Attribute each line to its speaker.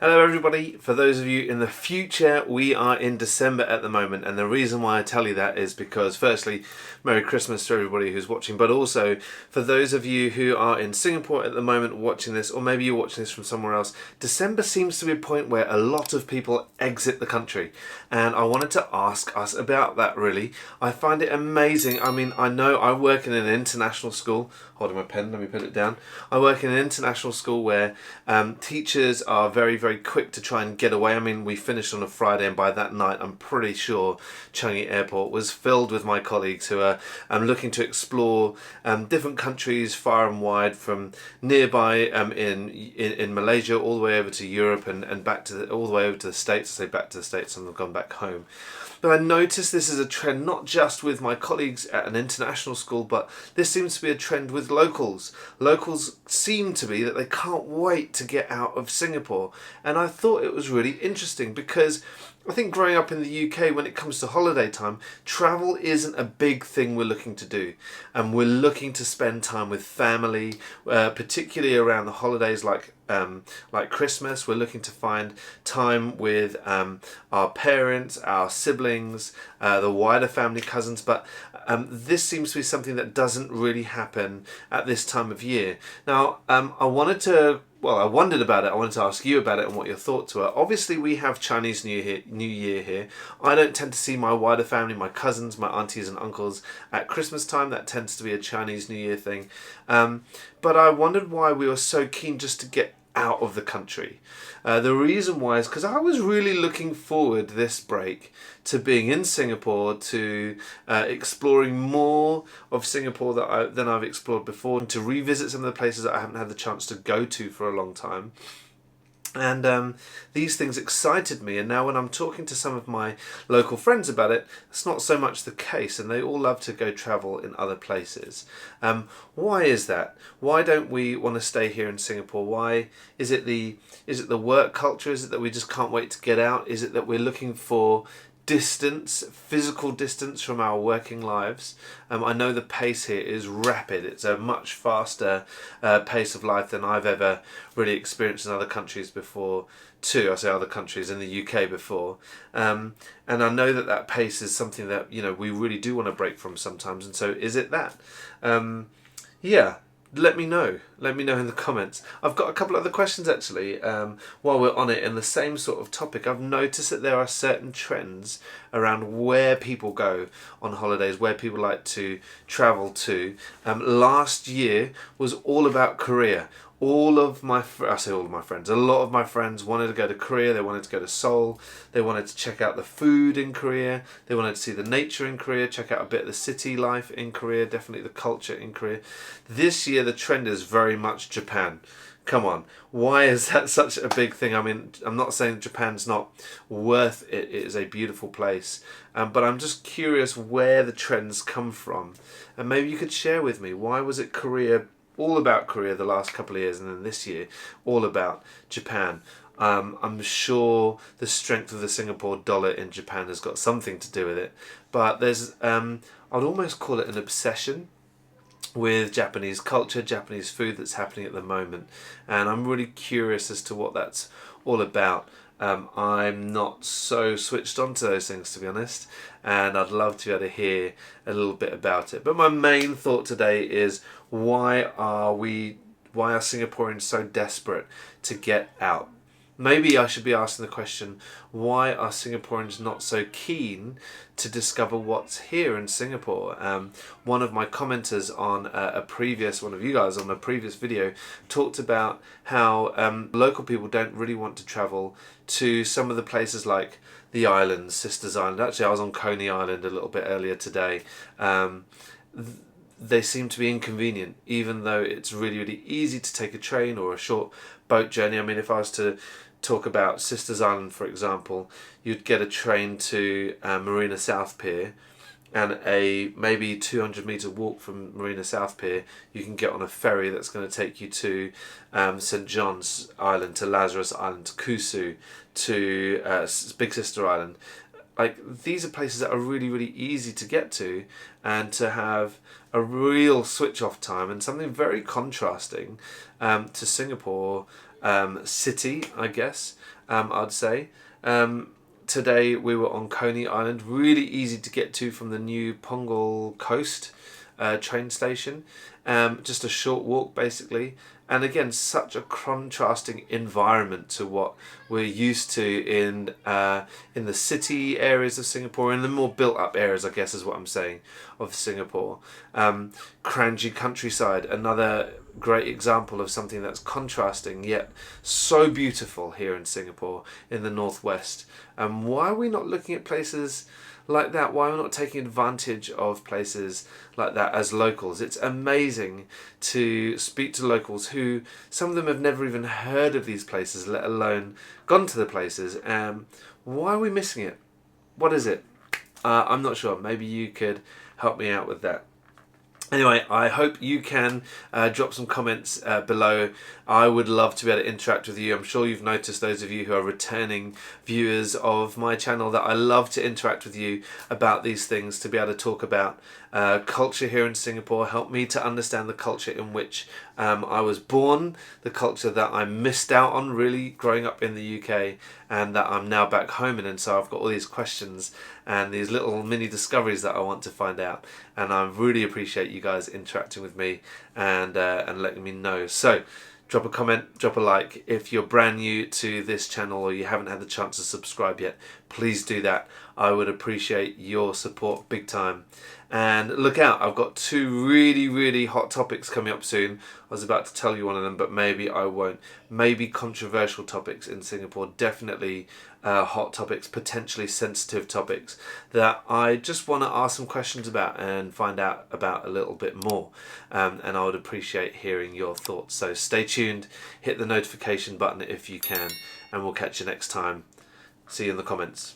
Speaker 1: Hello everybody, for those of you in the future, we are in December at the moment, and the reason why I tell you that is because firstly, Merry Christmas to everybody who's watching, but also for those of you who are in Singapore at the moment watching this, or maybe you're watching this from somewhere else, December seems to be a point where a lot of people exit the country, and I wanted to ask us about that really. I find it amazing. I mean, I know I work in an international school, holding my pen, let me put it down. I work in an international school where teachers are very quick to try and get away. I mean, we finished on a Friday, and by that night I'm pretty sure Changi Airport was filled with my colleagues who are looking to explore different countries far and wide, from nearby in Malaysia all the way over to Europe and back to all the way over to the States. I say back to the States, and I've gone back home. But I noticed this is a trend not just with my colleagues at an international school, but this seems to be a trend with locals. Locals seem to be that they can't wait to get out of Singapore. And I thought it was really interesting because I think growing up in the UK, when it comes to holiday time, travel isn't a big thing we're looking to do. And we're looking to spend time with family, particularly around the holidays like Christmas. We're looking to find time with our parents, our siblings, the wider family, cousins, but this seems to be something that doesn't really happen at this time of year. Now, I wondered about it. I wanted to ask you about it and what your thoughts were. Obviously, we have Chinese New Year here. I don't tend to see my wider family, my cousins, my aunties and uncles at Christmas time. That tends to be a Chinese New Year thing. But I wondered why we were so keen just to get out of the country. The reason why is because I was really looking forward this break to being in Singapore, to exploring more of Singapore than I've explored before, and to revisit some of the places that I haven't had the chance to go to for a long time. And these things excited me, and now when I'm talking to some of my local friends about it, it's not so much the case, and they all love to go travel in other places. Why is that? Why don't we want to stay here in Singapore? Why is it the work culture? Is it that we just can't wait to get out? Is it that we're looking for distance, physical distance from our working lives? I know the pace here is rapid. It's a much faster pace of life than I've ever really experienced in other countries before too. I say other countries, in the UK before. And I know that pace is something that, we really do want to break from sometimes. And so is it that? Yeah. Let me know. Let me know in the comments. I've got a couple other questions actually. While we're on it, in the same sort of topic, I've noticed that there are certain trends around where people go on holidays, where people like to travel to. Last year was all about Korea. I say all of my friends, a lot of my friends wanted to go to Korea. They wanted to go to Seoul. They wanted to check out the food in Korea. They wanted to see the nature in Korea, check out a bit of the city life in Korea, definitely the culture in Korea. This year the trend is very much Japan. Come on, why is that such a big thing? I mean, I'm not saying that Japan's not worth it. It is a beautiful place. But I'm just curious where the trends come from. And maybe you could share with me, why was it Korea, all about Korea the last couple of years, and then this year all about Japan? I'm sure the strength of the Singapore dollar in Japan has got something to do with it, but there's I'd almost call it an obsession with Japanese culture, Japanese food that's happening at the moment, and I'm really curious as to what that's all about. I'm not so switched on to those things, to be honest, and I'd love to be able to hear a little bit about it. But my main thought today is, why are Singaporeans so desperate to get out? Maybe I should be asking the question, why are Singaporeans not so keen to discover what's here in Singapore? One of my commenters on one of you guys on a previous video talked about how local people don't really want to travel to some of the places like the islands, Sisters Island. Actually, I was on Coney Island a little bit earlier today. They seem to be inconvenient, even though it's really easy to take a train or a short boat journey. I mean, if I was to talk about Sisters Island, for example, you'd get a train to Marina South Pier, and a maybe 200 metre walk from Marina South Pier, you can get on a ferry that's going to take you to St John's Island, to Lazarus Island, to Kusu, to Big Sister Island. Like, these are places that are really easy to get to, and to have a real switch off time, and something very contrasting to Singapore city, I guess, I'd say. Today we were on Coney Island, really easy to get to from the new Pongal Coast train station. Just a short walk basically, and again such a contrasting environment to what we're used to in the city areas of Singapore, in the more built up areas, I guess is what I'm saying, of Singapore. Kranji countryside, another great example of something that's contrasting yet so beautiful here in Singapore in the northwest. Why are we not looking at places like that? Why are we not taking advantage of places like that as locals? It's amazing to speak to locals who, some of them have never even heard of these places, let alone gone to the places. Why are we missing it? What is it? I'm not sure. Maybe you could help me out with that. Anyway, I hope you can drop some comments below. I would love to be able to interact with you. I'm sure you've noticed, those of you who are returning viewers of my channel, that I love to interact with you about these things, to be able to talk about culture here in Singapore, help me to understand the culture in which I was born, the culture that I missed out on really growing up in the UK, and that I'm now back home in. And so I've got all these questions and these little mini discoveries that I want to find out, and I really appreciate you guys interacting with me and letting me know. So drop a comment, drop a like. If you're brand new to this channel or you haven't had the chance to subscribe yet, please do that. I would appreciate your support big time. And look out, I've got two really hot topics coming up soon. I was about to tell you one of them, but maybe I won't. Maybe controversial topics in Singapore, definitely hot topics, potentially sensitive topics that I just want to ask some questions about and find out about a little bit more. And I would appreciate hearing your thoughts. So stay tuned, hit the notification button if you can, and we'll catch you next time. See you in the comments.